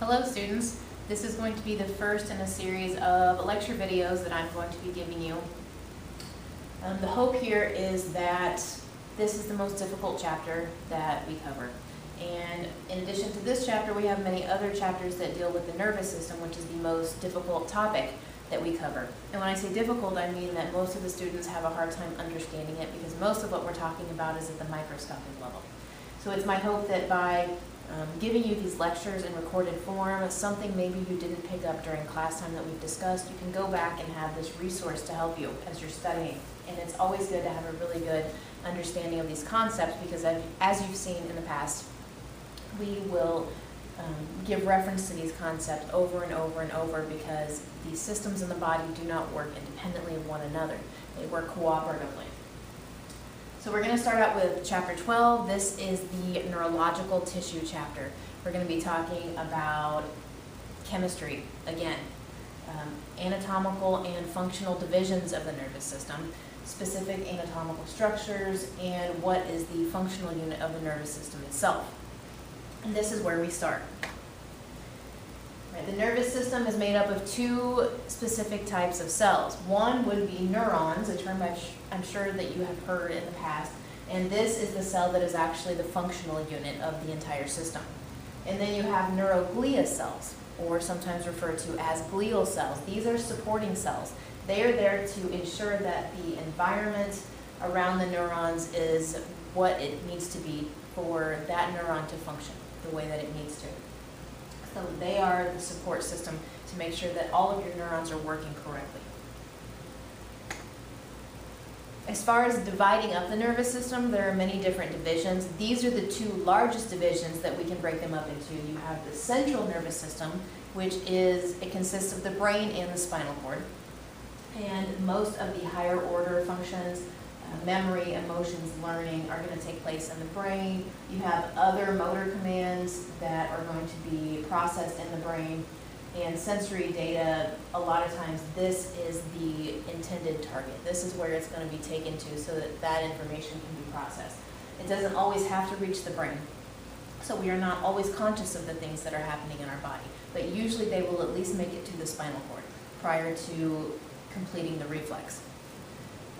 Hello students, this is going to be the first in a series of lecture videos that I'm going to be giving you. The hope here is that this is the most difficult chapter that we cover. And in addition to this chapter, we have many other chapters that deal with the nervous system, which is the most difficult topic that we cover. And when I say difficult, I mean that most of the students have a hard time understanding it because most of what we're talking about is at the microscopic level. So it's my hope that by giving you these lectures in recorded form, something maybe you didn't pick up during class time that we've discussed, you can go back and have this resource to help you as you're studying. And it's always good to have a really good understanding of these concepts because as you've seen in the past, we will give reference to these concepts over and over and over because these systems in the body do not work independently of one another. They work cooperatively. So we're going to start out with chapter 12. This is the neurological tissue chapter. We're going to be talking about chemistry again, anatomical and functional divisions of the nervous system, specific anatomical structures, and what is the functional unit of the nervous system itself. And this is where we start. Right, the nervous system is made up of two specific types of cells. One would be neurons, a term I'm sure that you have heard in the past, and this is the cell that is actually the functional unit of the entire system. And then you have neuroglia cells, or sometimes referred to as glial cells. These are supporting cells. They are there to ensure that the environment around the neurons is what it needs to be for that neuron to function the way that it needs to. So they are the support system to make sure that all of your neurons are working correctly. As far as dividing up the nervous system, there are many different divisions. These are the two largest divisions that we can break them up into. You have the central nervous system, which it consists of the brain and the spinal cord. And most of the higher order functions, memory, emotions, learning are going to take place in the brain. You have other motor commands that are going to be processed in the brain. And sensory data, a lot of times this is the intended target. This is where it's going to be taken to so that that information can be processed. It doesn't always have to reach the brain. So we are not always conscious of the things that are happening in our body. But usually they will at least make it to the spinal cord prior to completing the reflex.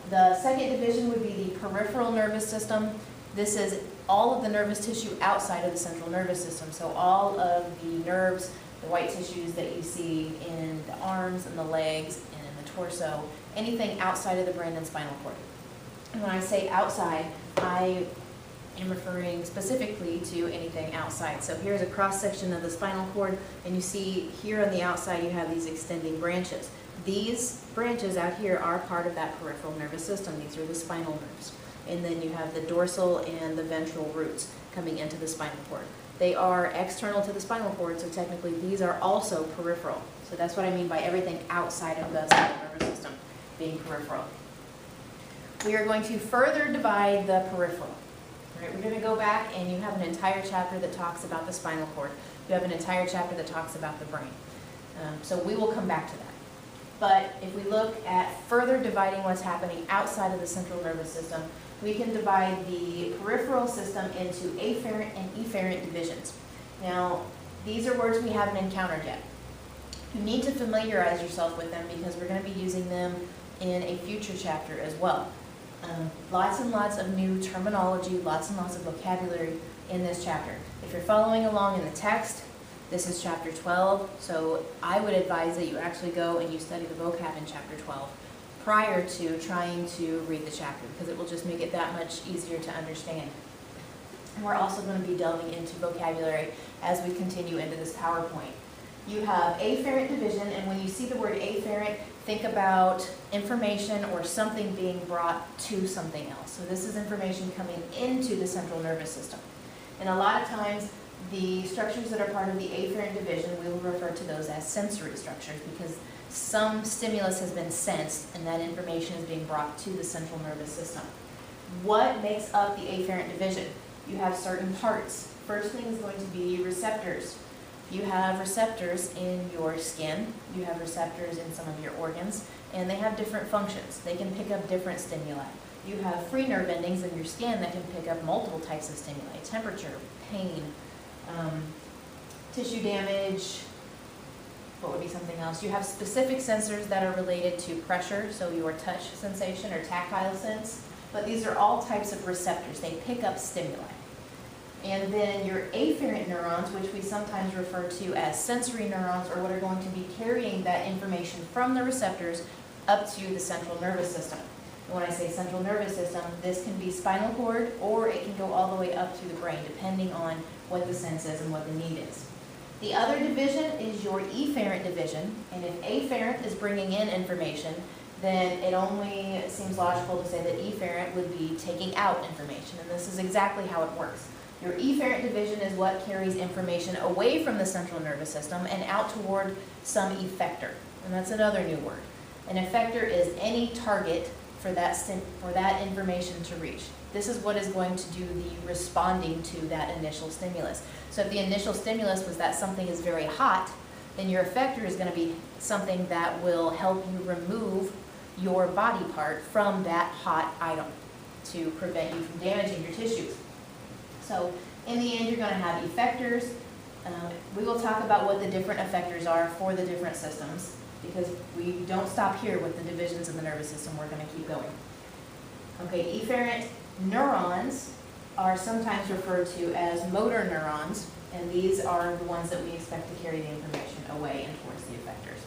The second division would be the peripheral nervous system. This is all of the nervous tissue outside of the central nervous system. So all of the nerves, the white tissues that you see in the arms and the legs and in the torso, anything outside of the brain and spinal cord. And when I say outside, I am referring specifically to anything outside. So here's a cross section of the spinal cord, and you see here on the outside you have these extending branches. These branches out here are part of that peripheral nervous system. These are the spinal nerves. And then you have the dorsal and the ventral roots coming into the spinal cord. They are external to the spinal cord, so technically these are also peripheral. So that's what I mean by everything outside of the central nervous system being peripheral. We are going to further divide the peripheral. All right, we're going to go back and you have an entire chapter that talks about the spinal cord. You have an entire chapter that talks about the brain. So we will come back to that. But if we look at further dividing what's happening outside of the central nervous system, we can divide the peripheral system into afferent and efferent divisions. Now, these are words we haven't encountered yet. You need to familiarize yourself with them because we're going to be using them in a future chapter as well. Lots and lots of new terminology, lots and lots of vocabulary in this chapter. If you're following along in the text, this is chapter 12, so I would advise that you actually go and you study the vocab in chapter 12 prior to trying to read the chapter because it will just make it that much easier to understand. And we're also going to be delving into vocabulary as we continue into this PowerPoint. You have afferent division, and when you see the word afferent, think about information or something being brought to something else. So this is information coming into the central nervous system. And a lot of times, the structures that are part of the afferent division, we will refer to those as sensory structures because some stimulus has been sensed and that information is being brought to the central nervous system. What makes up the afferent division? You have certain parts. First thing is going to be receptors. You have receptors in your skin, you have receptors in some of your organs, and they have different functions. They can pick up different stimuli. You have free nerve endings in your skin that can pick up multiple types of stimuli, temperature, pain, tissue damage. What would be something else? You have specific sensors that are related to pressure, so your touch sensation or tactile sense, but these are all types of receptors. They pick up stimuli. And then your afferent neurons, which we sometimes refer to as sensory neurons, are what are going to be carrying that information from the receptors up to the central nervous system. And when I say central nervous system, this can be spinal cord, or it can go all the way up to the brain, depending on what the sense is and what the need is. The other division is your efferent division, and if afferent is bringing in information, then it only seems logical to say that efferent would be taking out information, and this is exactly how it works. Your efferent division is what carries information away from the central nervous system and out toward some effector, and that's another new word. An effector is any target for that information to reach. This is what is going to do the responding to that initial stimulus. So if the initial stimulus was that something is very hot, then your effector is going to be something that will help you remove your body part from that hot item to prevent you from damaging your tissues. So in the end, you're going to have effectors. We will talk about what the different effectors are for the different systems, because we don't stop here with the divisions of the nervous system. We're going to keep going. Okay, efferent neurons are sometimes referred to as motor neurons, and these are the ones that we expect to carry the information away and towards the effectors.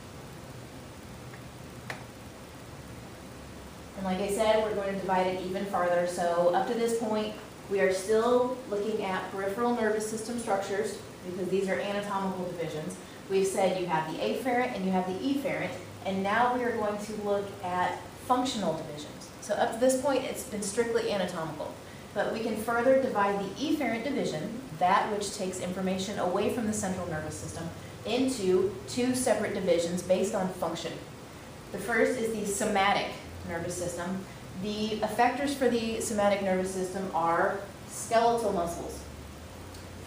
And like I said, we're going to divide it even farther. So up to this point, we are still looking at peripheral nervous system structures, because these are anatomical divisions. We've said you have the afferent and you have the efferent, and now we are going to look at functional divisions. So up to this point, it's been strictly anatomical, but we can further divide the efferent division, that which takes information away from the central nervous system, into two separate divisions based on function. The first is the somatic nervous system. The effectors for the somatic nervous system are skeletal muscles.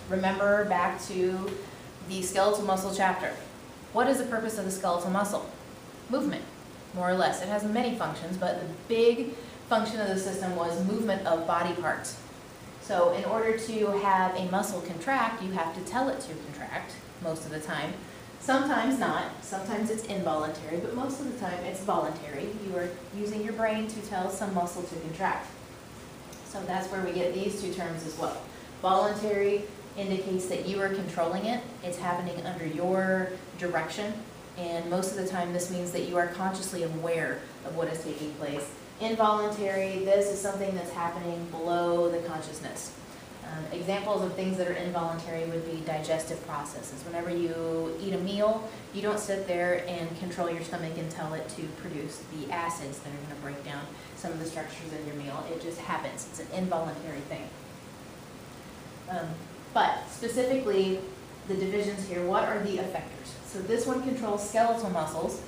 Remember back to the skeletal muscle chapter. What is the purpose of the skeletal muscle? Movement, more or less. It has many functions, but the big function of the system was movement of body parts. So in order to have a muscle contract, you have to tell it to contract most of the time. Sometimes not. Sometimes it's involuntary, but most of the time it's voluntary. You are using your brain to tell some muscle to contract. So that's where we get these two terms as well. Voluntary indicates that you are controlling it. It's happening under your direction, and most of the time this means that you are consciously aware of what is taking place. Involuntary, this is something that's happening below the consciousness. Examples of things that are involuntary would be digestive processes. Whenever you eat a meal, you don't sit there and control your stomach and tell it to produce the acids that are going to break down some of the structures in your meal. It just happens. It's an involuntary thing. But specifically, the divisions here, what are the effectors? So this one controls skeletal muscles,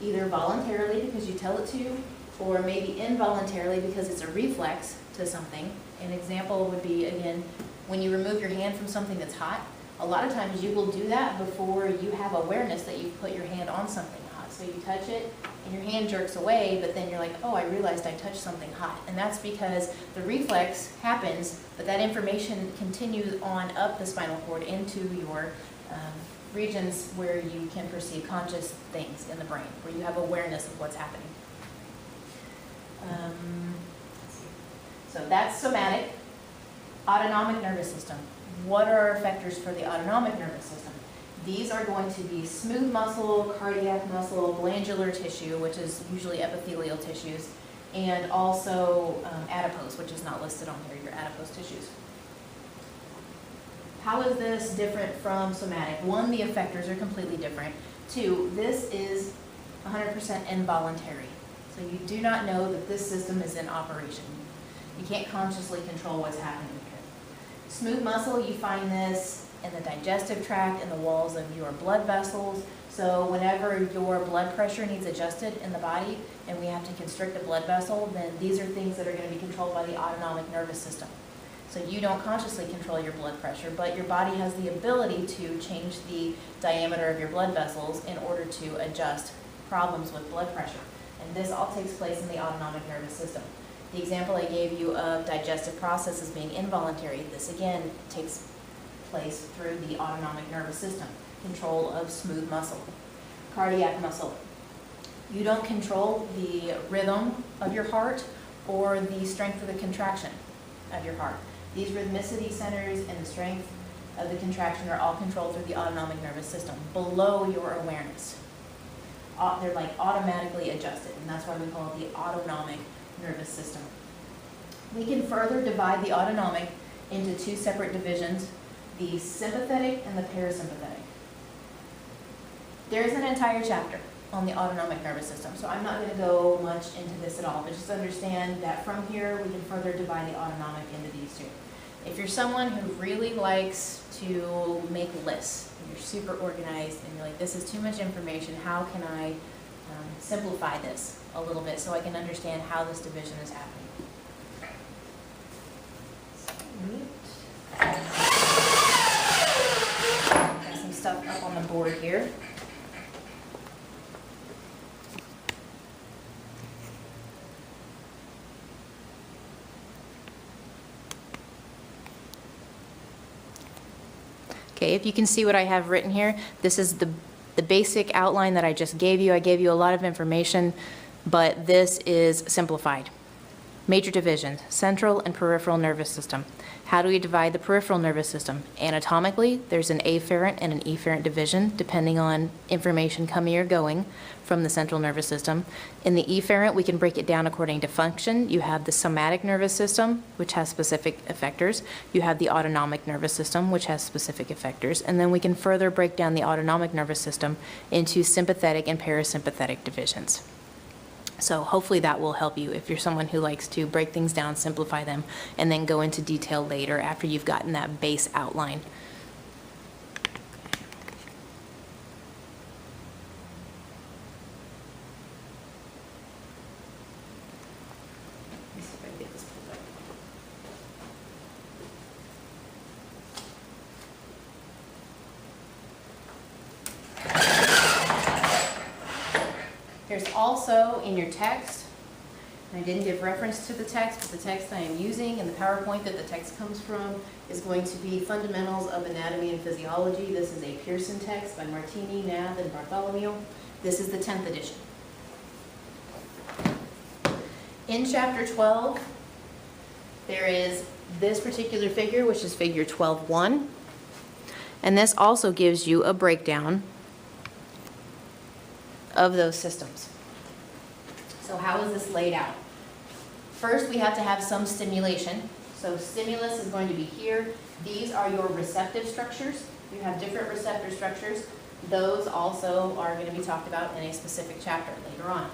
either voluntarily because you tell it to, or maybe involuntarily because it's a reflex to something. An example would be, again, when you remove your hand from something that's hot, a lot of times you will do that before you have awareness that you've put your hand on something hot. So you touch it and your hand jerks away, but then you're like, oh, I realized I touched something hot. And that's because the reflex happens, but that information continues on up the spinal cord into your regions where you can perceive conscious things in the brain, where you have awareness of what's happening. So that's somatic. Autonomic nervous system. What are our effectors for the autonomic nervous system? These are going to be smooth muscle, cardiac muscle, glandular tissue, which is usually epithelial tissues, and also adipose, which is not listed on here, your adipose tissues. How is this different from somatic? One, the effectors are completely different. Two, this is 100% involuntary. So you do not know that this system is in operation. You can't consciously control what's happening here. Smooth muscle, you find this in the digestive tract, in the walls of your blood vessels. So whenever your blood pressure needs adjusted in the body and we have to constrict a blood vessel, then these are things that are going to be controlled by the autonomic nervous system. So you don't consciously control your blood pressure, but your body has the ability to change the diameter of your blood vessels in order to adjust problems with blood pressure. And this all takes place in the autonomic nervous system. The example I gave you of digestive processes being involuntary, this again takes place through the autonomic nervous system, control of smooth muscle, cardiac muscle. You don't control the rhythm of your heart or the strength of the contraction of your heart. These rhythmicity centers and the strength of the contraction are all controlled through the autonomic nervous system, below your awareness. They're like automatically adjusted, and that's why we call it the autonomic nervous system. We can further divide the autonomic into two separate divisions, the sympathetic and the parasympathetic. There's an entire chapter on the autonomic nervous system, so I'm not going to go much into this at all, but just understand that from here we can further divide the autonomic into these two. If you're someone who really likes to make lists, and you're super organized, and you're like, this is too much information, how can I simplify this a little bit so I can understand how this division is happening? Got some stuff up on the board here. Okay, if you can see what I have written here, this is the basic outline that I just gave you. I gave you a lot of information, but this is simplified. Major divisions, central and peripheral nervous system. How do we divide the peripheral nervous system? Anatomically, there's an afferent and an efferent division, depending on information coming or going from the central nervous system. In the efferent, we can break it down according to function. You have the somatic nervous system, which has specific effectors. You have the autonomic nervous system, which has specific effectors. And then we can further break down the autonomic nervous system into sympathetic and parasympathetic divisions. So hopefully that will help you if you're someone who likes to break things down, simplify them, and then go into detail later after you've gotten that base outline. Let's see if I can get this pulled up. There's also in your text, and I didn't give reference to the text, but the text I am using and the PowerPoint that the text comes from is going to be Fundamentals of Anatomy and Physiology. This is a Pearson text by Martini, Nav, and Bartholomew. This is the 10th edition. In Chapter 12, there is this particular figure, which is figure 12.1, and this also gives you a breakdown of those systems. So how is this laid out? First, we have to have some stimulation. So stimulus is going to be here. These are your receptive structures. You have different receptor structures. Those also are going to be talked about in a specific chapter later on.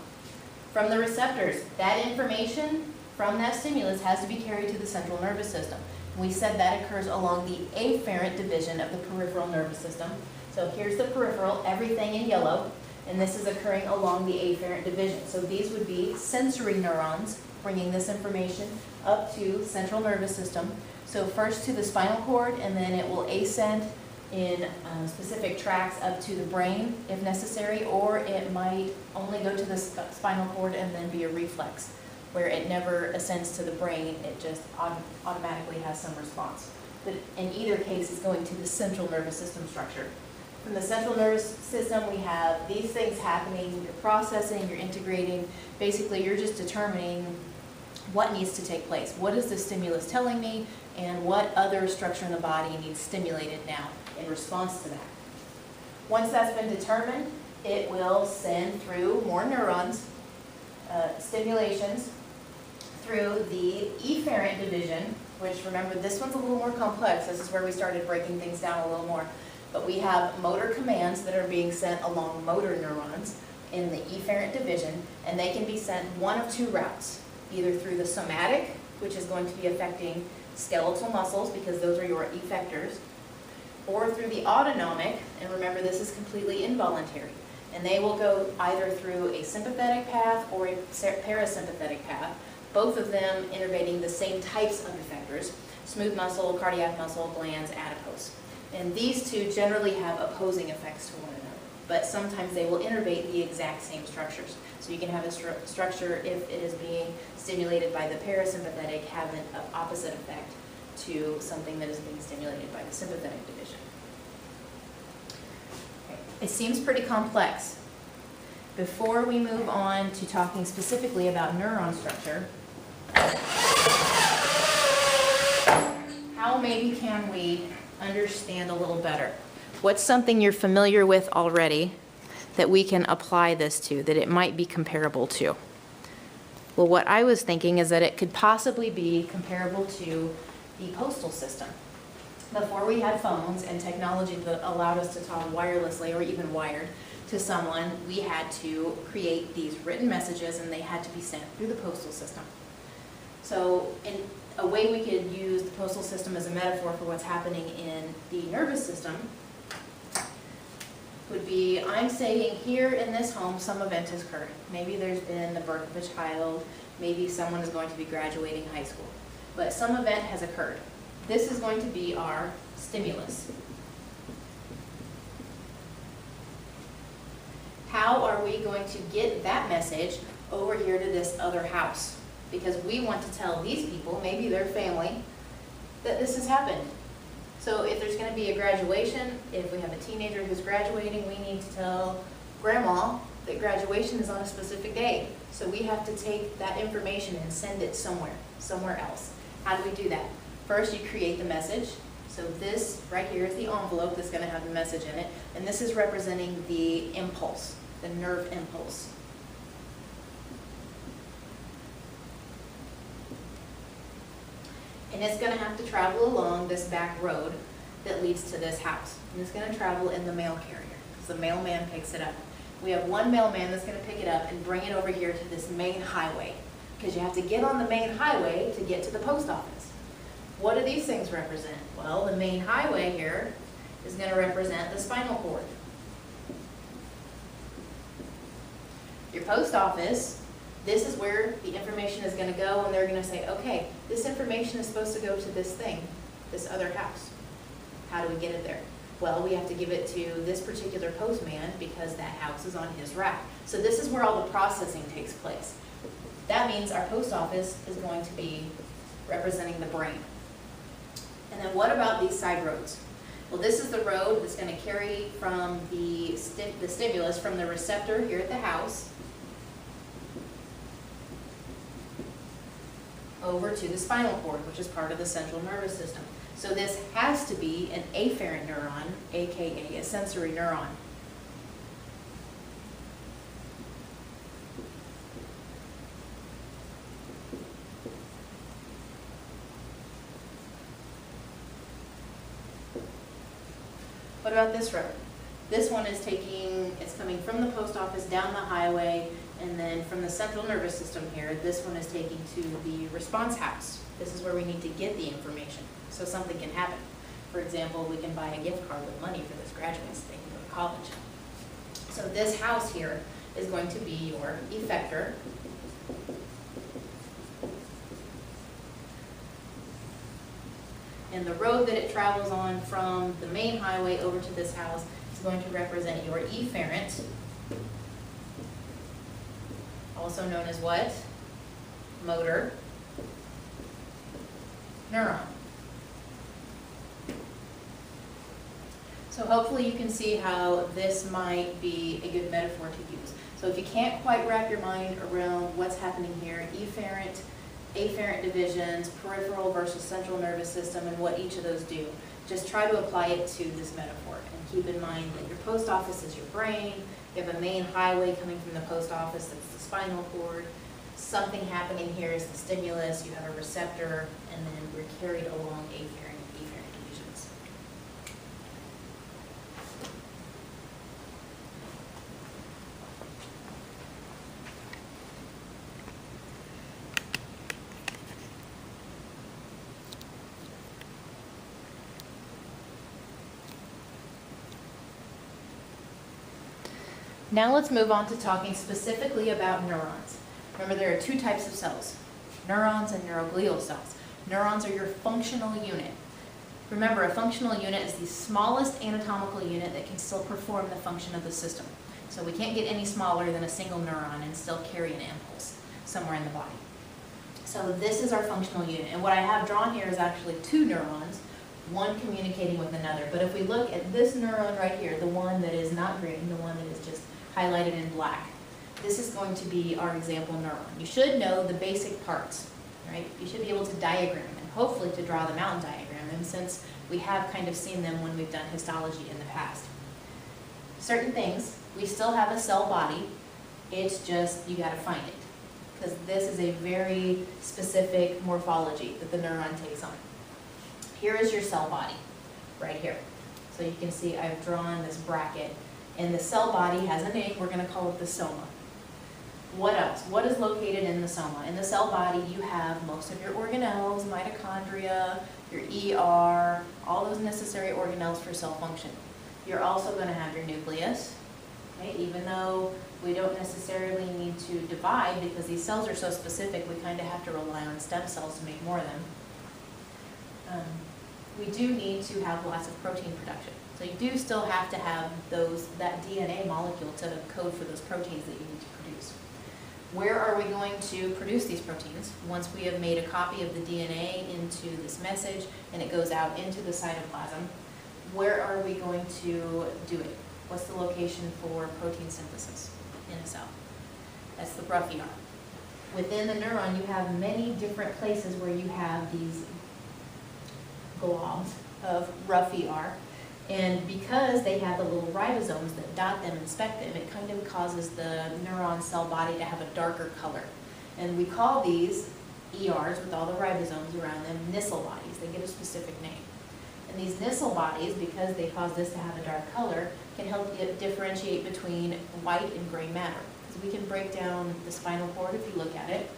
From the receptors, that information from that stimulus has to be carried to the central nervous system. We said that occurs along the afferent division of the peripheral nervous system. So here's the peripheral, everything in yellow. And this is occurring along the afferent division. So these would be sensory neurons bringing this information up to central nervous system. So first to the spinal cord, and then it will ascend in specific tracks up to the brain if necessary, or it might only go to the spinal cord and then be a reflex, where it never ascends to the brain, it just automatically has some response. But in either case, it's going to the central nervous system structure. From the central nervous system, we have these things happening. You're processing, you're integrating. Basically, you're just determining what needs to take place. What is the stimulus telling me, and what other structure in the body needs stimulated now in response to that? Once that's been determined, it will send through more neurons, stimulations, through the efferent division, which, remember, this one's a little more complex. This is where we started breaking things down a little more. But we have motor commands that are being sent along motor neurons in the efferent division, and they can be sent one of two routes, either through the somatic, which is going to be affecting skeletal muscles because those are your effectors, or through the autonomic, and remember this is completely involuntary, and they will go either through a sympathetic path or a parasympathetic path, both of them innervating the same types of effectors: smooth muscle, cardiac muscle, glands, adipose. And these two generally have opposing effects to one another, but sometimes they will innervate the exact same structures. So you can have a structure, if it is being stimulated by the parasympathetic, have an opposite effect to something that is being stimulated by the sympathetic division. Okay. It seems pretty complex. Before we move on to talking specifically about neuron structure, how maybe can we understand a little better? What's something you're familiar with already that we can apply this to, that it might be comparable to? Well, what I was thinking is that it could possibly be comparable to the postal system. Before we had phones and technology that allowed us to talk wirelessly or even wired to someone, we had to create these written messages and they had to be sent through the postal system. So in a way we could use the postal system as a metaphor for what's happening in the nervous system would be, I'm saying here in this home some event has occurred. Maybe there's been the birth of a child, maybe someone is going to be graduating high school, but some event has occurred. This is going to be our stimulus. How are we going to get that message over here to this other house? Because we want to tell these people, maybe their family, that this has happened. So if there's going to be a graduation, if we have a teenager who's graduating, we need to tell grandma that graduation is on a specific day. So we have to take that information and send it somewhere else. How do we do that? First, you create the message. So this right here is the envelope that's going to have the message in it. And this is representing the impulse, the nerve impulse. And it's going to have to travel along this back road that leads to this house. And it's going to travel in the mail carrier, because the mailman picks it up. We have one mailman that's going to pick it up and bring it over here to this main highway, because you have to get on the main highway to get to the post office. What do these things represent? Well, the main highway here is going to represent the spinal cord. Your post office, this is where the information is going to go, and they're going to say, okay, this information is supposed to go to this thing, this other house. How do we get it there? Well, we have to give it to this particular postman because that house is on his route. So this is where all the processing takes place. That means our post office is going to be representing the brain. And then what about these side roads? Well, this is the road that's going to carry from the stimulus from the receptor here at the house over to the spinal cord, which is part of the central nervous system. So this has to be an afferent neuron, aka a sensory neuron. What about this road? This one is it's coming from the post office down the highway, and then from the central nervous system here, this one is taking to the response house. This is where we need to get the information so something can happen. For example, we can buy a gift card with money for this graduate so they can go to college. So this house here is going to be your effector. And the road that it travels on from the main highway over to this house is going to represent your efferent, also known as what? Motor neuron. So hopefully you can see how this might be a good metaphor to use. So if you can't quite wrap your mind around what's happening here, afferent divisions, peripheral versus central nervous system, and what each of those do, just try to apply it to this metaphor. And keep in mind that your post office is your brain. You have a main highway coming from the post office, that's the spinal cord. Something happening here is the stimulus. You have a receptor, and then we're carried along afferent divisions. Now let's move on to talking specifically about neurons. Remember, there are two types of cells, neurons and neuroglial cells. Neurons are your functional unit. Remember, a functional unit is the smallest anatomical unit that can still perform the function of the system. So we can't get any smaller than a single neuron and still carry an impulse somewhere in the body. So this is our functional unit, and what I have drawn here is actually two neurons, one communicating with another. But if we look at this neuron right here, the one that is not green, the one that is just highlighted in black, this is going to be our example neuron. You should know the basic parts, right? You should be able to diagram them, hopefully to draw them out and diagram them, since we have kind of seen them when we've done histology in the past. Certain things, we still have a cell body, it's just you gotta find it, because this is a very specific morphology that the neuron takes on. Here is your cell body, right here. So you can see I've drawn this bracket, and the cell body has a name, we're gonna call it the soma. What else? What is located in the soma? In the cell body, you have most of your organelles, mitochondria, your ER, all those necessary organelles for cell function. You're also going to have your nucleus, okay? Even though we don't necessarily need to divide because these cells are so specific, we kind of have to rely on stem cells to make more of them. We do need to have lots of protein production. So you do still have to have that DNA molecule to code for those proteins that you need to produce. Where are we going to produce these proteins? Once we have made a copy of the DNA into this message and it goes out into the cytoplasm, where are we going to do it? What's the location for protein synthesis in a cell? That's the rough ER. Within the neuron, you have many different places where you have these globs of rough ER. And because they have the little ribosomes that dot them and speck them, it kind of causes the neuron cell body to have a darker color. And we call these ERs, with all the ribosomes around them, Nissl bodies. They get a specific name. And these Nissl bodies, because they cause this to have a dark color, can help it differentiate between white and gray matter. Because we can break down the spinal cord if you look at it.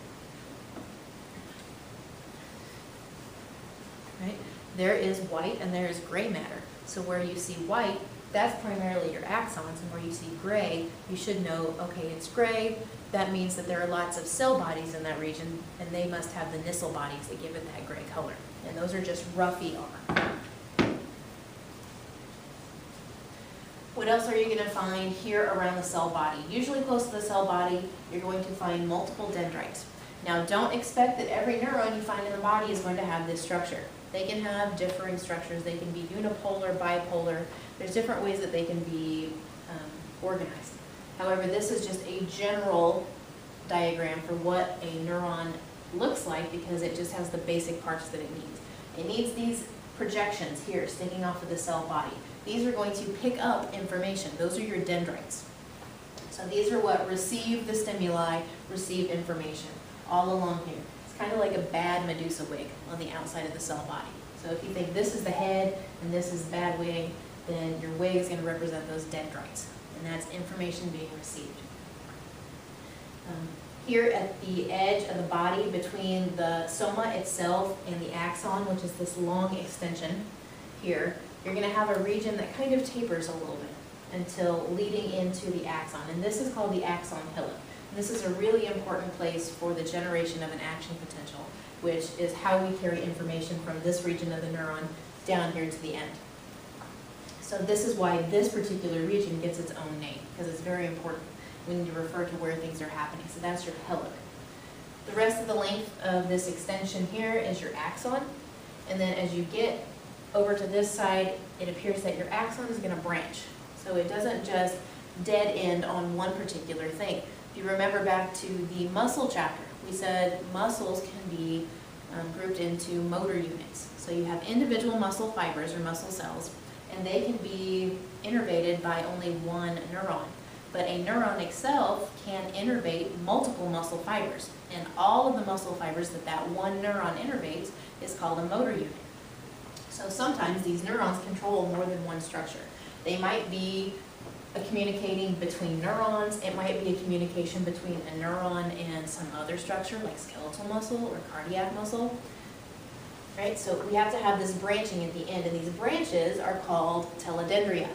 Right? There is white and there is gray matter. So where you see white, that's primarily your axons, and where you see gray, you should know, okay, it's gray, that means that there are lots of cell bodies in that region, and they must have the Nissl bodies that give it that gray color. And those are just rough ER. What else are you going to find here around the cell body? Usually close to the cell body, you're going to find multiple dendrites. Now don't expect that every neuron you find in the body is going to have this structure. They can have differing structures. They can be unipolar, bipolar. There's different ways that they can be organized. However, this is just a general diagram for what a neuron looks like because it just has the basic parts that it needs. It needs these projections here sticking off of the cell body. These are going to pick up information. Those are your dendrites. So these are what receive the stimuli, receive information, all along here. Kind of like a bad Medusa wig on the outside of the cell body. So if you think this is the head and this is the bad wig, then your wig is going to represent those dendrites, and that's information being received. Here at the edge of the body between the soma itself and the axon, which is this long extension here, you're going to have a region that kind of tapers a little bit until leading into the axon, and this is called the axon hillock. This is a really important place for the generation of an action potential, which is how we carry information from this region of the neuron down here to the end. So this is why this particular region gets its own name, because it's very important when you refer to where things are happening. So that's your hillock. The rest of the length of this extension here is your axon, and then as you get over to this side, it appears that your axon is going to branch. So it doesn't just dead end on one particular thing. If you remember back to the muscle chapter, we said muscles can be grouped into motor units. So you have individual muscle fibers or muscle cells, and they can be innervated by only one neuron. But a neuron itself can innervate multiple muscle fibers, and all of the muscle fibers that one neuron innervates is called a motor unit. So sometimes these neurons control more than one structure. They might be communicating between neurons. It might be a communication between a neuron and some other structure like skeletal muscle or cardiac muscle. Right? So we have to have this branching at the end, and these branches are called telodendria.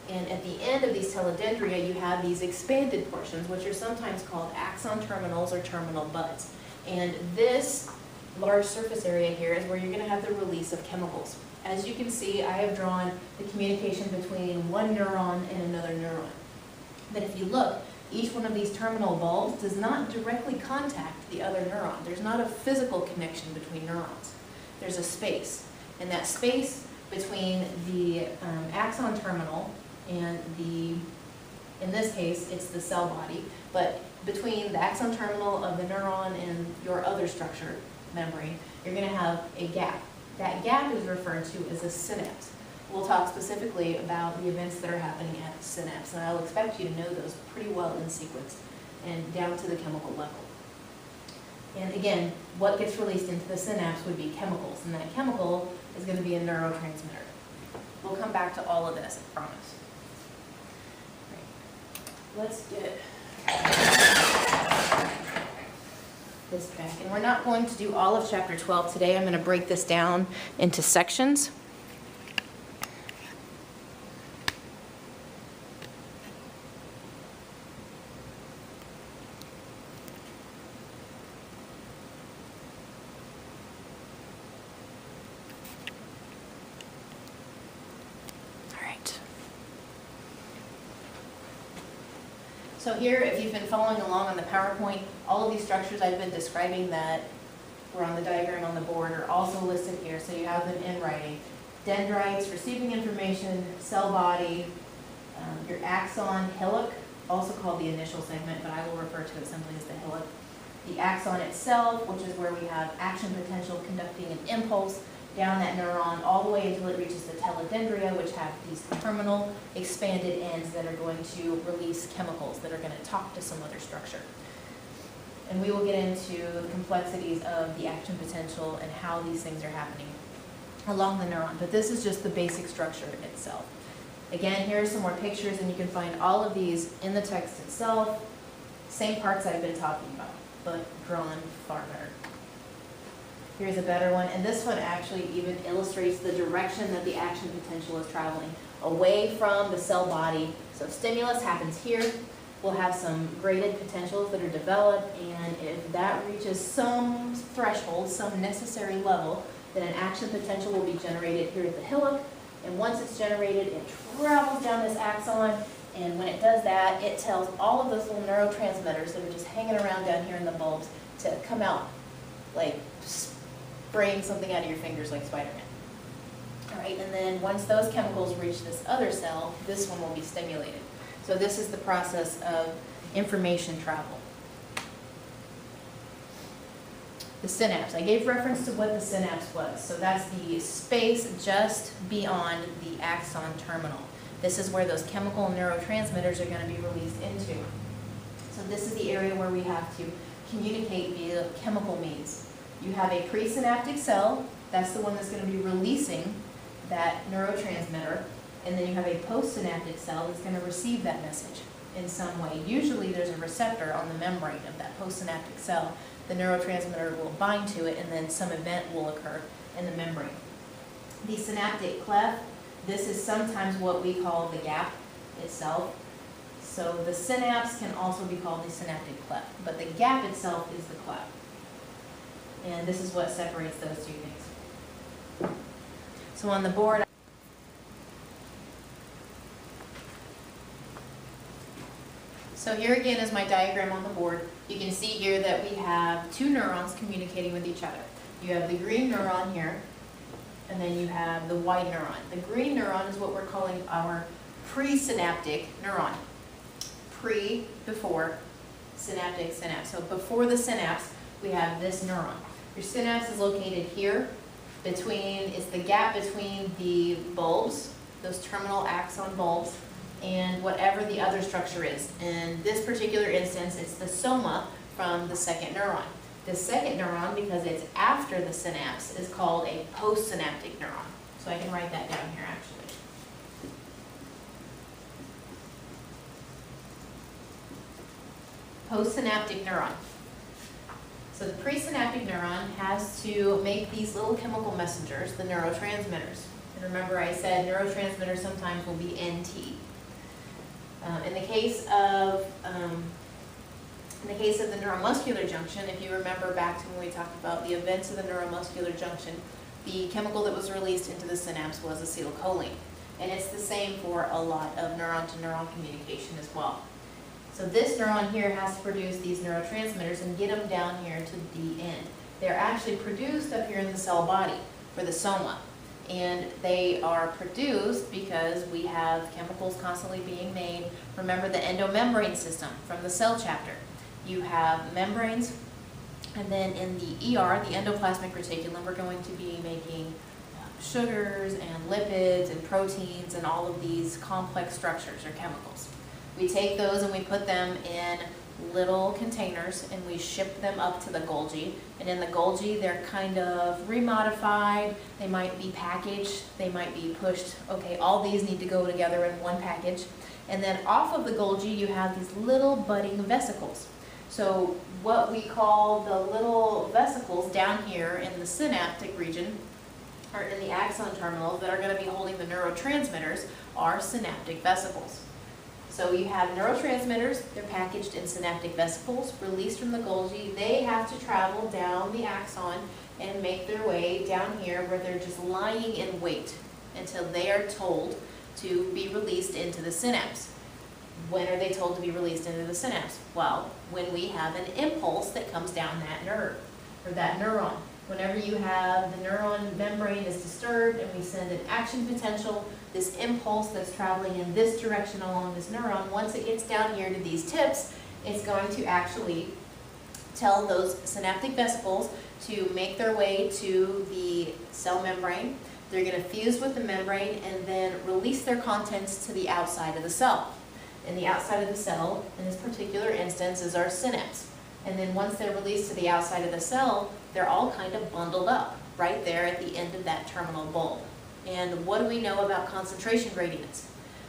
And at the end of these telodendria, you have these expanded portions, which are sometimes called axon terminals or terminal buds. And this large surface area here is where you're going to have the release of chemicals. As you can see, I have drawn the communication between one neuron and another neuron. But if you look, each one of these terminal bulbs does not directly contact the other neuron. There's not a physical connection between neurons. There's a space. And that space between the axon terminal and in this case, it's the cell body, but between the axon terminal of the neuron and your other structure, membrane, you're going to have a gap. That gap is referred to as a synapse. We'll talk specifically about the events that are happening at the synapse, and I'll expect you to know those pretty well in sequence and down to the chemical level. And again, what gets released into the synapse would be chemicals, and that chemical is going to be a neurotransmitter. We'll come back to all of this, I promise. Right. Let's get this back. And we're not going to do all of chapter 12 today. I'm going to break this down into sections. So here, if you've been following along on the PowerPoint, all of these structures I've been describing that were on the diagram on the board are also listed here, so you have them in writing. Dendrites, receiving information, cell body, your axon, hillock, also called the initial segment, but I will refer to it simply as the hillock. The axon itself, which is where we have action potential conducting an impulse down that neuron all the way until it reaches the telodendria, which have these terminal expanded ends that are going to release chemicals that are going to talk to some other structure. And we will get into the complexities of the action potential and how these things are happening along the neuron. But this is just the basic structure itself. Again, here are some more pictures, and you can find all of these in the text itself. Same parts I've been talking about, but drawn far better. Here's a better one, and this one actually even illustrates the direction that the action potential is traveling, away from the cell body. So if stimulus happens here, we'll have some graded potentials that are developed, and if that reaches some threshold, some necessary level, then an action potential will be generated here at the hillock, and once it's generated, it travels down this axon, and when it does that, it tells all of those little neurotransmitters that are just hanging around down here in the bulbs to come out, like spraying something out of your fingers like Spider-Man. All right, and then once those chemicals reach this other cell, this one will be stimulated. So this is the process of information travel. The synapse. I gave reference to what the synapse was. So that's the space just beyond the axon terminal. This is where those chemical neurotransmitters are going to be released into. So this is the area where we have to communicate via chemical means. You have a presynaptic cell, that's the one that's going to be releasing that neurotransmitter, and then you have a postsynaptic cell that's going to receive that message in some way. Usually there's a receptor on the membrane of that postsynaptic cell. The neurotransmitter will bind to it, and then some event will occur in the membrane. The synaptic cleft, this is sometimes what we call the gap itself. So the synapse can also be called the synaptic cleft, but the gap itself is the cleft. And this is what separates those two things. So on the board, so here again is my diagram on the board. You can see here that we have two neurons communicating with each other. You have the green neuron here, and then you have the white neuron. The green neuron is what we're calling our presynaptic neuron. Pre, before, synaptic, synapse. So before the synapse, we have this neuron. Your synapse is located here it's the gap between the bulbs, those terminal axon bulbs, and whatever the other structure is. In this particular instance, it's the soma from the second neuron. The second neuron, because it's after the synapse, is called a postsynaptic neuron. So I can write that down here actually. Postsynaptic neuron. So the presynaptic neuron has to make these little chemical messengers, the neurotransmitters. And remember I said neurotransmitters sometimes will be NT. In the case of the neuromuscular junction, if you remember back to when we talked about the events of the neuromuscular junction, the chemical that was released into the synapse was acetylcholine. And it's the same for a lot of neuron-to-neuron communication as well. So this neuron here has to produce these neurotransmitters and get them down here to the end. They're actually produced up here in the cell body for the soma. And they are produced because we have chemicals constantly being made. Remember the endomembrane system from the cell chapter. You have membranes, and then in the ER, the endoplasmic reticulum, we're going to be making sugars and lipids and proteins and all of these complex structures or chemicals. We take those and we put them in little containers and we ship them up to the Golgi. And in the Golgi, they're kind of remodified. They might be packaged. They might be pushed. Okay, all these need to go together in one package. And then off of the Golgi, you have these little budding vesicles. So what we call the little vesicles down here in the synaptic region, or in the axon terminals that are going to be holding the neurotransmitters, are synaptic vesicles. So you have neurotransmitters, they're packaged in synaptic vesicles, released from the Golgi. They have to travel down the axon and make their way down here where they're just lying in wait until they are told to be released into the synapse. When are they told to be released into the synapse? Well, when we have an impulse that comes down that nerve, or that neuron. Whenever you have the neuron membrane is disturbed and we send an action potential, this impulse that's traveling in this direction along this neuron, once it gets down here to these tips, it's going to actually tell those synaptic vesicles to make their way to the cell membrane. They're going to fuse with the membrane and then release their contents to the outside of the cell. And the outside of the cell, in this particular instance, is our synapse. And then once they're released to the outside of the cell, they're all kind of bundled up right there at the end of that terminal bulb. And what do we know about concentration gradients?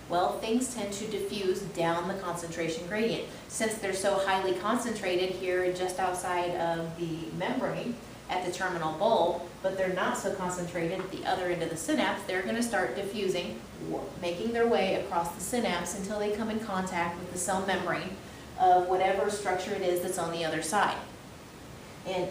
Well, things tend to diffuse down the concentration gradient. Since they're so highly concentrated here just outside of the membrane at the terminal bulb, but they're not so concentrated at the other end of the synapse, they're going to start diffusing, making their way across the synapse until they come in contact with the cell membrane of whatever structure it is that's on the other side. And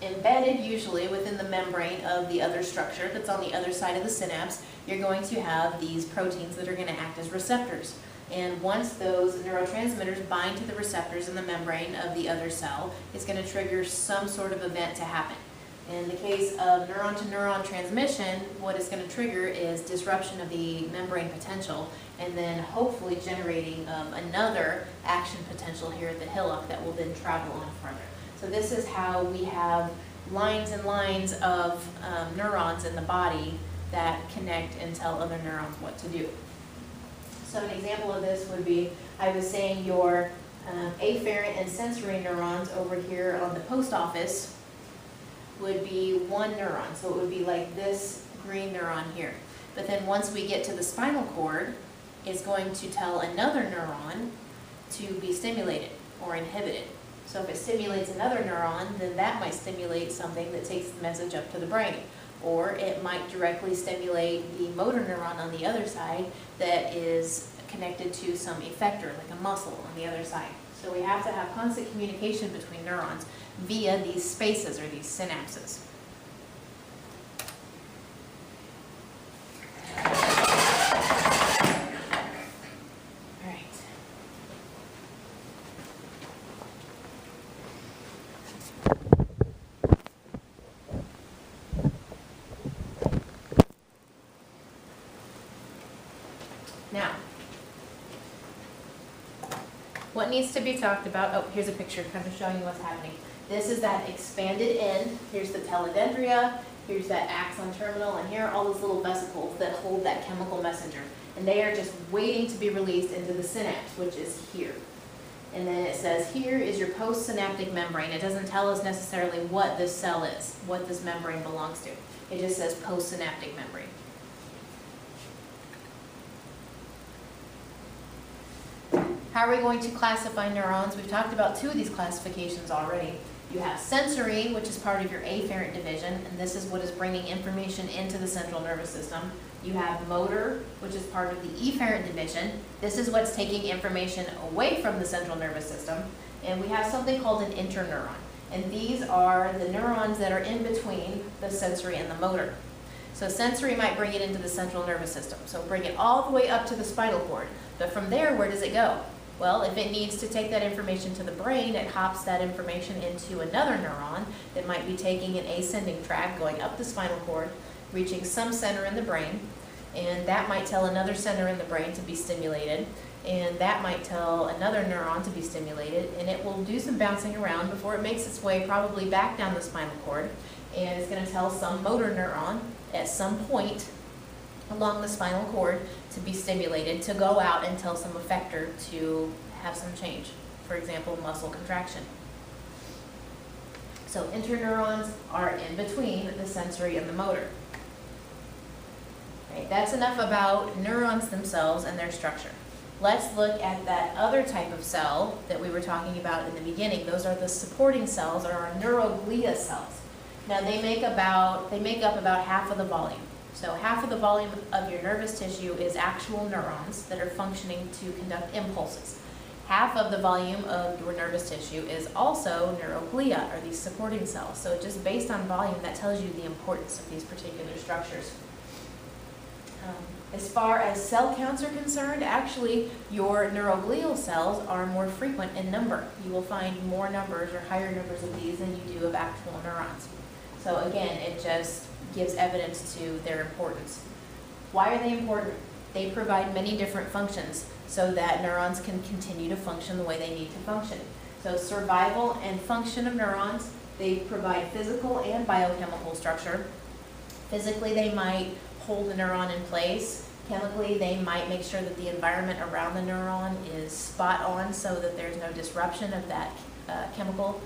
embedded usually within the membrane of the other structure that's on the other side of the synapse, you're going to have these proteins that are going to act as receptors. And once those neurotransmitters bind to the receptors in the membrane of the other cell, it's going to trigger some sort of event to happen. In the case of neuron-to-neuron transmission, what it's going to trigger is disruption of the membrane potential and then hopefully generating another action potential here at the hillock that will then travel on further. So this is how we have lines and lines of neurons in the body that connect and tell other neurons what to do. So an example of this would be, I was saying your afferent and sensory neurons over here on the post office would be one neuron. So it would be like this green neuron here. But then once we get to the spinal cord, it's going to tell another neuron to be stimulated or inhibited. So if it stimulates another neuron, then that might stimulate something that takes the message up to the brain. Or it might directly stimulate the motor neuron on the other side that is connected to some effector, like a muscle on the other side. So we have to have constant communication between neurons via these spaces or these synapses. All right. Now, what needs to be talked about? Oh, here's a picture kind of showing you what's happening. This is that expanded end. Here's the telodendria. Here's that axon terminal. And here are all those little vesicles that hold that chemical messenger. And they are just waiting to be released into the synapse, which is here. And then it says here is your postsynaptic membrane. It doesn't tell us necessarily what this cell is, what this membrane belongs to. It just says postsynaptic membrane. How are we going to classify neurons? We've talked about two of these classifications already. You have sensory, which is part of your afferent division, and this is what is bringing information into the central nervous system. You have motor, which is part of the efferent division. This is what's taking information away from the central nervous system. And we have something called an interneuron. And these are the neurons that are in between the sensory and the motor. So sensory might bring it into the central nervous system. So bring it all the way up to the spinal cord. But from there, where does it go? Well, if it needs to take that information to the brain, it hops that information into another neuron that might be taking an ascending track going up the spinal cord, reaching some center in the brain, and that might tell another center in the brain to be stimulated, and that might tell another neuron to be stimulated, and it will do some bouncing around before it makes its way probably back down the spinal cord, and it's going to tell some motor neuron at some point along the spinal cord to be stimulated, to go out and tell some effector to have some change. For example, muscle contraction. So interneurons are in between the sensory and the motor. Right, that's enough about neurons themselves and their structure. Let's look at that other type of cell that we were talking about in the beginning. Those are the supporting cells, or our neuroglia cells. Now they make up about half of the volume. So half of the volume of your nervous tissue is actual neurons that are functioning to conduct impulses. Half of the volume of your nervous tissue is also neuroglia, or these supporting cells. So just based on volume, that tells you the importance of these particular structures. As far as cell counts are concerned, actually your neuroglial cells are more frequent in number. You will find more numbers or higher numbers of these than you do of actual neurons. So again, it just gives evidence to their importance. Why are they important? They provide many different functions so that neurons can continue to function the way they need to function. So survival and function of neurons, they provide physical and biochemical structure. Physically, they might hold the neuron in place. Chemically, they might make sure that the environment around the neuron is spot on so that there's no disruption of that chemical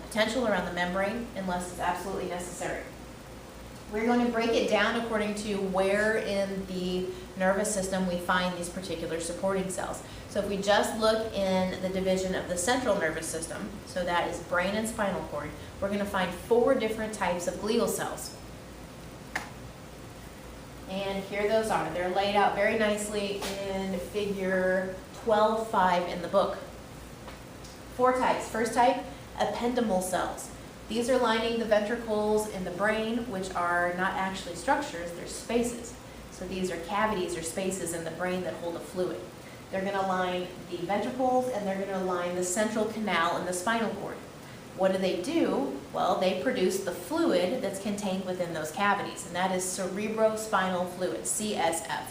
potential around the membrane unless it's absolutely necessary. We're going to break it down according to where in the nervous system we find these particular supporting cells. So if we just look in the division of the central nervous system, so that is brain and spinal cord, we're going to find 4 different types of glial cells. And here those are. They're laid out very nicely in figure 12.5 in the book. 4 types. First type, ependymal cells. These are lining the ventricles in the brain, which are not actually structures, they're spaces. So these are cavities or spaces in the brain that hold a fluid. They're going to line the ventricles, and they're going to line the central canal in the spinal cord. What do? Well, they produce the fluid that's contained within those cavities, and that is cerebrospinal fluid, CSF.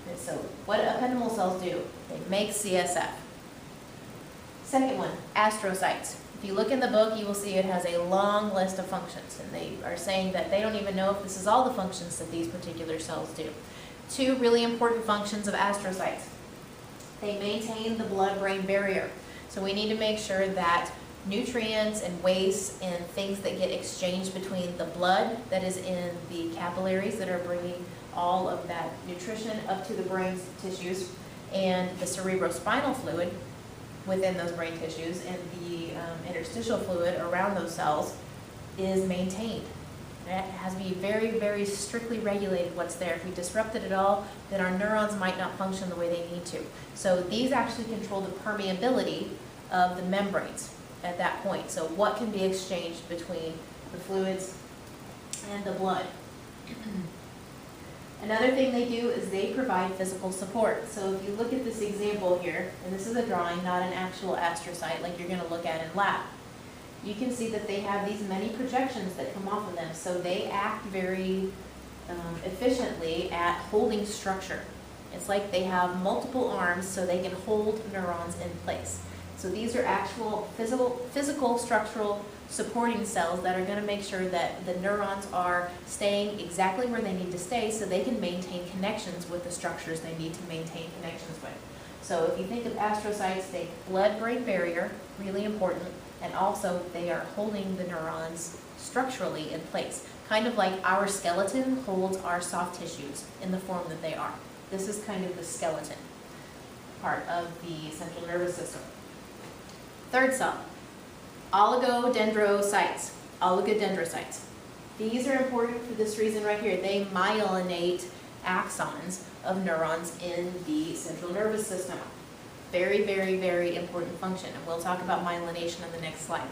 And so what do ependymal cells do? They make CSF. Second one, astrocytes. If you look in the book, you will see it has a long list of functions, and they are saying that they don't even know if this is all the functions that these particular cells do. 2 really important functions of astrocytes. They maintain the blood-brain barrier. So we need to make sure that nutrients and waste and things that get exchanged between the blood that is in the capillaries that are bringing all of that nutrition up to the brain tissues, and the cerebrospinal fluid within those brain tissues, and the interstitial fluid around those cells is maintained. It has to be very, very strictly regulated what's there. If we disrupt it at all, then our neurons might not function the way they need to. So these actually control the permeability of the membranes at that point. So what can be exchanged between the fluids and the blood. Another thing they do is they provide physical support. So if you look at this example here, and this is a drawing, not an actual astrocyte like you're going to look at in lab, you can see that they have these many projections that come off of them. So they act very efficiently at holding structure. It's like they have multiple arms so they can hold neurons in place. So these are actual physical structural supporting cells that are going to make sure that the neurons are staying exactly where they need to stay so they can maintain connections with the structures they need to maintain connections with. So if you think of astrocytes, think blood-brain barrier, really important, and also they are holding the neurons structurally in place, kind of like our skeleton holds our soft tissues in the form that they are. This is kind of the skeleton part of the central nervous system. Third cell, oligodendrocytes. Oligodendrocytes. These are important for this reason right here. They myelinate axons of neurons in the central nervous system. Very, very, very important function. And we'll talk about myelination in the next slide.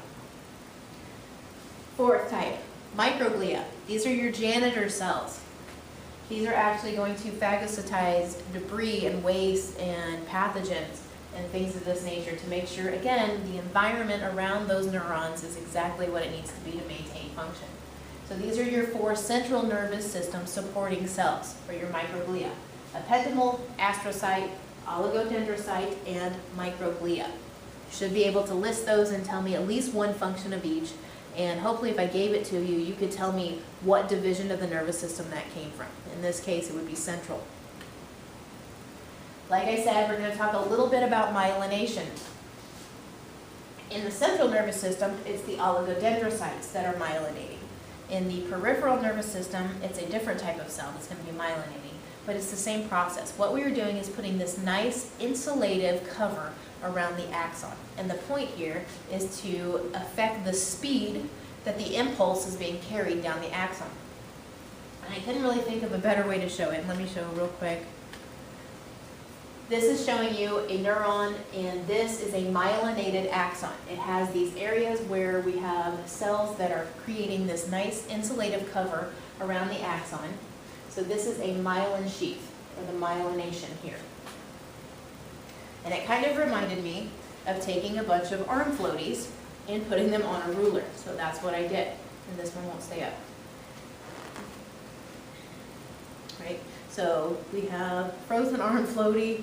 Fourth type, microglia. These are your janitor cells. These are actually going to phagocytize debris and waste and pathogens and things of this nature to make sure, again, the environment around those neurons is exactly what it needs to be to maintain function. So these are your 4 central nervous system supporting cells, or your microglia: ependymal, astrocyte, oligodendrocyte, and microglia. You should be able to list those and tell me at least one function of each, and hopefully if I gave it to you, you could tell me what division of the nervous system that came from. In this case, it would be central. Like I said, we're going to talk a little bit about myelination. In the central nervous system, it's the oligodendrocytes that are myelinating. In the peripheral nervous system, it's a different type of cell that's going to be myelinating, but it's the same process. What we are doing is putting this nice insulative cover around the axon. And the point here is to affect the speed that the impulse is being carried down the axon. And I couldn't really think of a better way to show it. Let me show real quick. This is showing you a neuron, and this is a myelinated axon. It has these areas where we have cells that are creating this nice insulative cover around the axon. So this is a myelin sheath, or the myelination here. And it kind of reminded me of taking a bunch of arm floaties and putting them on a ruler. So that's what I did, and this one won't stay up. Right? So we have frozen arm floaty,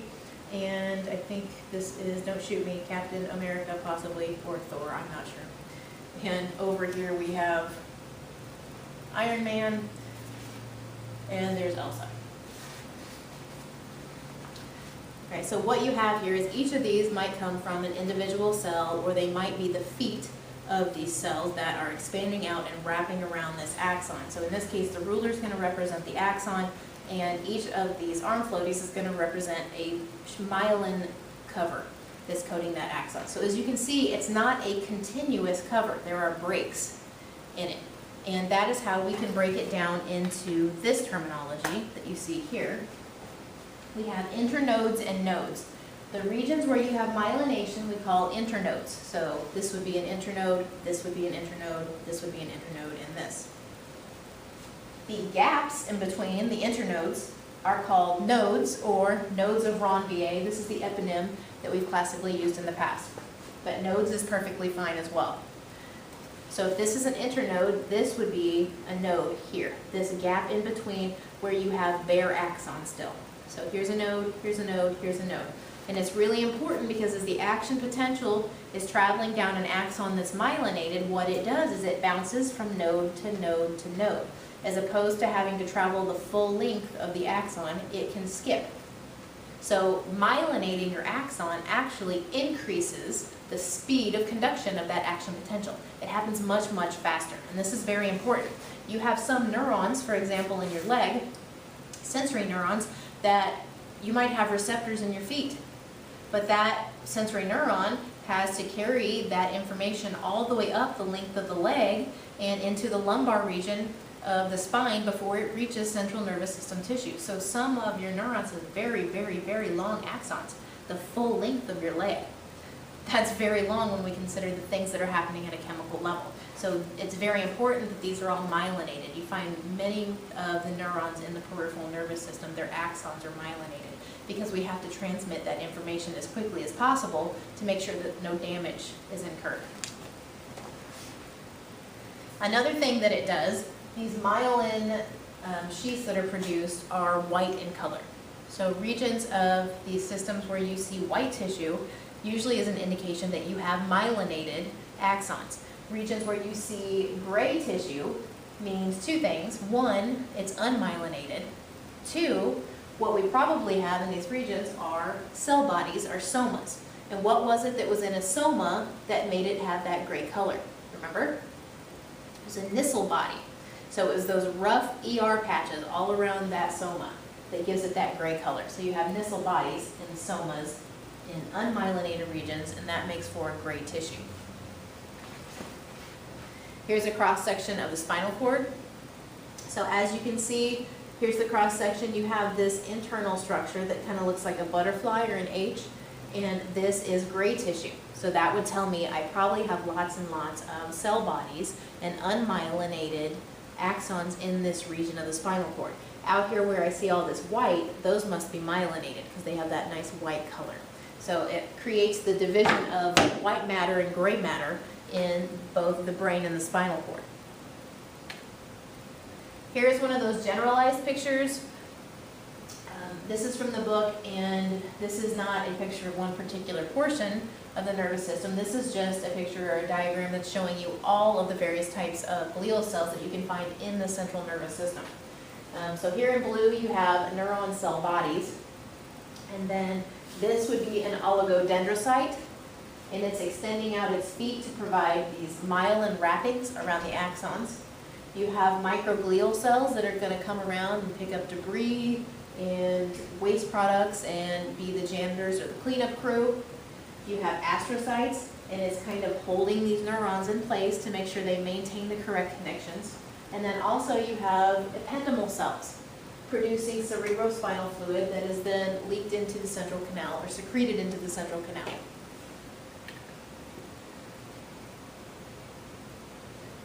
and I think this is, don't shoot me, Captain America possibly, or Thor, I'm not sure. And over here we have Iron Man, and there's Elsa. Right, so what you have here is each of these might come from an individual cell, or they might be the feet of these cells that are expanding out and wrapping around this axon. So in this case, the ruler is going to represent the axon, and each of these arm floaties is going to represent a myelin cover that's coating that axon. So as you can see, it's not a continuous cover. There are breaks in it. And that is how we can break it down into this terminology that you see here. We have internodes and nodes. The regions where you have myelination we call internodes. So this would be an internode, this would be an internode, this would be an internode, and this. The gaps in between the internodes are called nodes, or nodes of Ranvier. This is the eponym that we've classically used in the past. But nodes is perfectly fine as well. So if this is an internode, this would be a node here. This gap in between where you have bare axon still. So here's a node, here's a node, here's a node. And it's really important because as the action potential is traveling down an axon that's myelinated, what it does is it bounces from node to node to node. As opposed to having to travel the full length of the axon, it can skip. So myelinating your axon actually increases the speed of conduction of that action potential. It happens much, much faster. And this is very important. You have some neurons, for example, in your leg, sensory neurons, that you might have receptors in your feet. But that sensory neuron has to carry that information all the way up the length of the leg and into the lumbar region of the spine before it reaches central nervous system tissue. So some of your neurons have very, very, very long axons, the full length of your leg. That's very long when we consider the things that are happening at a chemical level. So it's very important that these are all myelinated. You find many of the neurons in the peripheral nervous system, their axons are myelinated because we have to transmit that information as quickly as possible to make sure that no damage is incurred. Another thing that it does, these myelin sheaths that are produced are white in color. So regions of these systems where you see white tissue usually is an indication that you have myelinated axons. Regions where you see gray tissue means two things. One, it's unmyelinated. Two, what we probably have in these regions are cell bodies, or somas. And what was it that was in a soma that made it have that gray color? Remember? It was a Nissl body. So it was those rough ER patches all around that soma that gives it that gray color. So you have Nissl bodies in somas in unmyelinated regions, and that makes for gray tissue. Here's a cross-section of the spinal cord. So as you can see, here's the cross-section. You have this internal structure that kind of looks like a butterfly or an H, and this is gray tissue. So that would tell me I probably have lots and lots of cell bodies and unmyelinated axons in this region of the spinal cord. Out here where I see all this white, those must be myelinated because they have that nice white color. So it creates the division of white matter and gray matter in both the brain and the spinal cord. Here's one of those generalized pictures. This is from the book, and this is not a picture of one particular portion of the nervous system. This is just a picture or a diagram that's showing you all of the various types of glial cells that you can find in the central nervous system. So here in blue you have neuron cell bodies, and then this would be an oligodendrocyte, and it's extending out its feet to provide these myelin wrappings around the axons. You have microglial cells that are going to come around and pick up debris and waste products and be the janitors or the cleanup crew. You have astrocytes, and it's kind of holding these neurons in place to make sure they maintain the correct connections. And then also you have ependymal cells producing cerebrospinal fluid that is then leaked into the central canal or secreted into the central canal.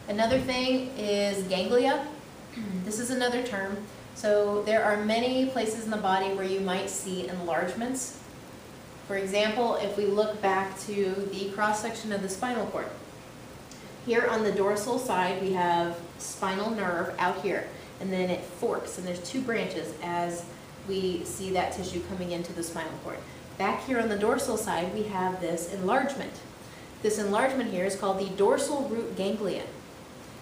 Another thing is ganglia. This is another term. So there are many places in the body where you might see enlargements. For example, if we look back to the cross-section of the spinal cord. Here on the dorsal side we have spinal nerve out here, and then it forks, and there's two branches as we see that tissue coming into the spinal cord. Back here on the dorsal side we have this enlargement. This enlargement here is called the dorsal root ganglion.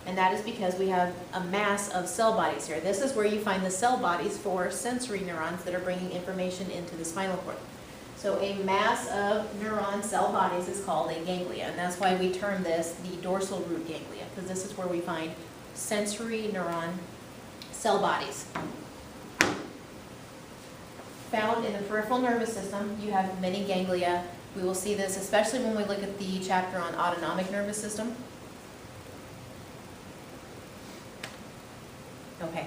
And that is because we have a mass of cell bodies here. This is where you find the cell bodies for sensory neurons that are bringing information into the spinal cord. So a mass of neuron cell bodies is called a ganglia, and that's why we term this the dorsal root ganglia, because this is where we find sensory neuron cell bodies. Found in the peripheral nervous system, you have many ganglia. We will see this especially when we look at the chapter on autonomic nervous system. Okay,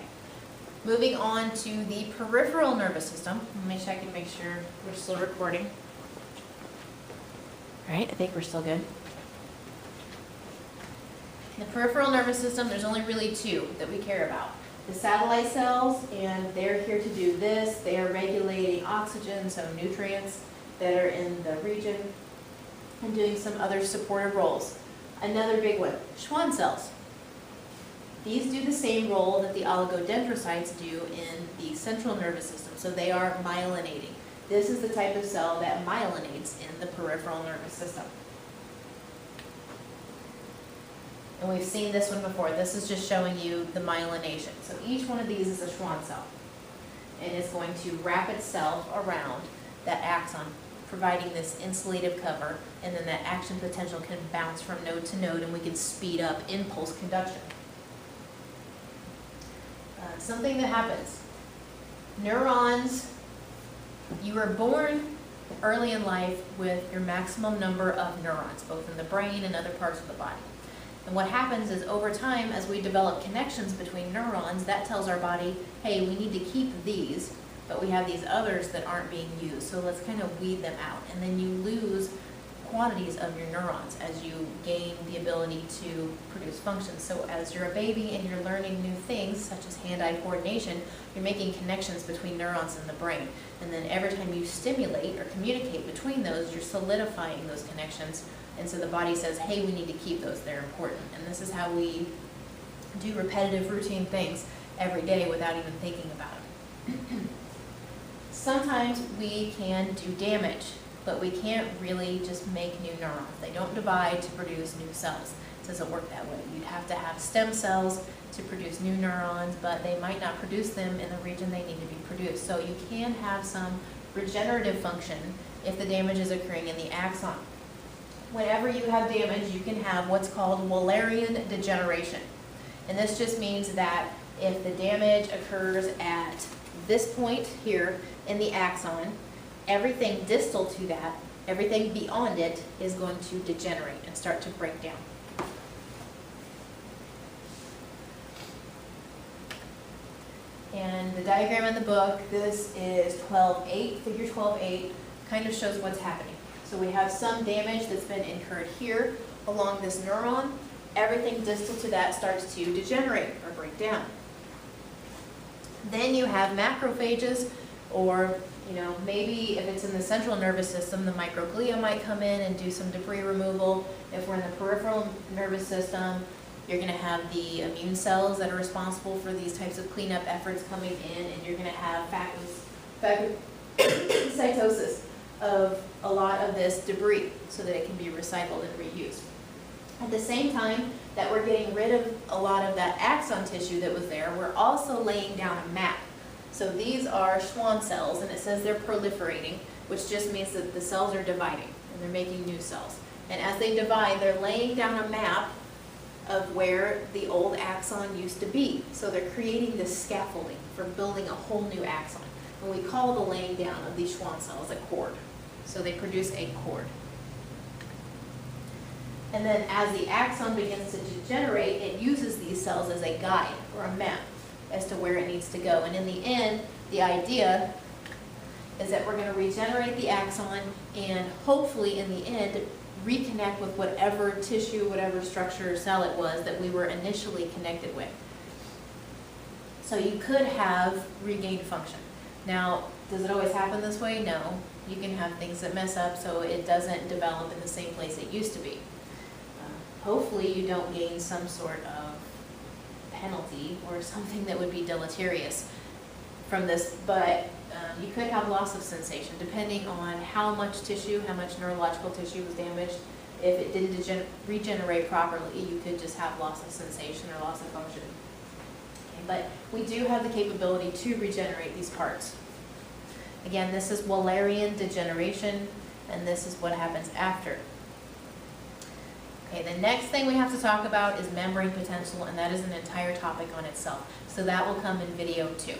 moving on to the peripheral nervous system. Let me check and make sure we're still recording. All right, I think we're still good. In the peripheral nervous system, there's only really two that we care about. The satellite cells, and they're here to do this. They are regulating oxygen, so nutrients that are in the region, and doing some other supportive roles. Another big one, Schwann cells. These do the same role that the oligodendrocytes do in the central nervous system, so they are myelinating. This is the type of cell that myelinates in the peripheral nervous system. And we've seen this one before. This is just showing you the myelination. So each one of these is a Schwann cell, and it's going to wrap itself around that axon, providing this insulative cover, and then that action potential can bounce from node to node, and we can speed up impulse conduction. Something that happens. Neurons, you are born early in life with your maximum number of neurons, both in the brain and other parts of the body. And what happens is over time, as we develop connections between neurons, that tells our body, hey, we need to keep these, but we have these others that aren't being used, so let's kind of weed them out. And then you lose quantities of your neurons as you gain the ability to produce functions. So as you're a baby and you're learning new things, such as hand-eye coordination, you're making connections between neurons in the brain. And then every time you stimulate or communicate between those, you're solidifying those connections. And so the body says, hey, we need to keep those, they're important. And this is how we do repetitive, routine things every day without even thinking about it. Sometimes we can do damage, but we can't really just make new neurons. They don't divide to produce new cells. It doesn't work that way. You'd have to have stem cells to produce new neurons, but they might not produce them in the region they need to be produced. So you can have some regenerative function if the damage is occurring in the axon. Whenever you have damage, you can have what's called Wallerian degeneration. And this just means that if the damage occurs at this point here in the axon, everything distal to that, everything beyond it is going to degenerate and start to break down. And the diagram in the book, this is 12-8, figure 12-8, kind of shows what's happening. So we have some damage that's been incurred here along this neuron. Everything distal to that starts to degenerate or break down. Then you have macrophages, or maybe if it's in the central nervous system, the microglia might come in and do some debris removal. If we're in the peripheral nervous system, you're going to have the immune cells that are responsible for these types of cleanup efforts coming in, and you're going to have phagocytosis of a lot of this debris so that it can be recycled and reused. At the same time that we're getting rid of a lot of that axon tissue that was there, we're also laying down a map. So these are Schwann cells, and it says they're proliferating, which just means that the cells are dividing and they're making new cells. And as they divide, they're laying down a map of where the old axon used to be. So they're creating this scaffolding for building a whole new axon. And we call the laying down of these Schwann cells a cord. So they produce a cord. And then as the axon begins to degenerate, it uses these cells as a guide or a map as to where it needs to go. And in the end, the idea is that we're going to regenerate the axon and hopefully in the end reconnect with whatever tissue, whatever structure or cell it was that we were initially connected with. So you could have regained function. Now, does it always happen this way? No. You can have things that mess up so it doesn't develop in the same place it used to be. Hopefully you don't gain some sort of penalty or something that would be deleterious from this, but you could have loss of sensation depending on how much tissue, how much neurological tissue was damaged. If it didn't regenerate properly, you could just have loss of sensation or loss of function. Okay, but we do have the capability to regenerate these parts. Again, this is Wallerian degeneration, and this is what happens after. Okay, the next thing we have to talk about is membrane potential, and that is an entire topic on itself. So that will come in video 2.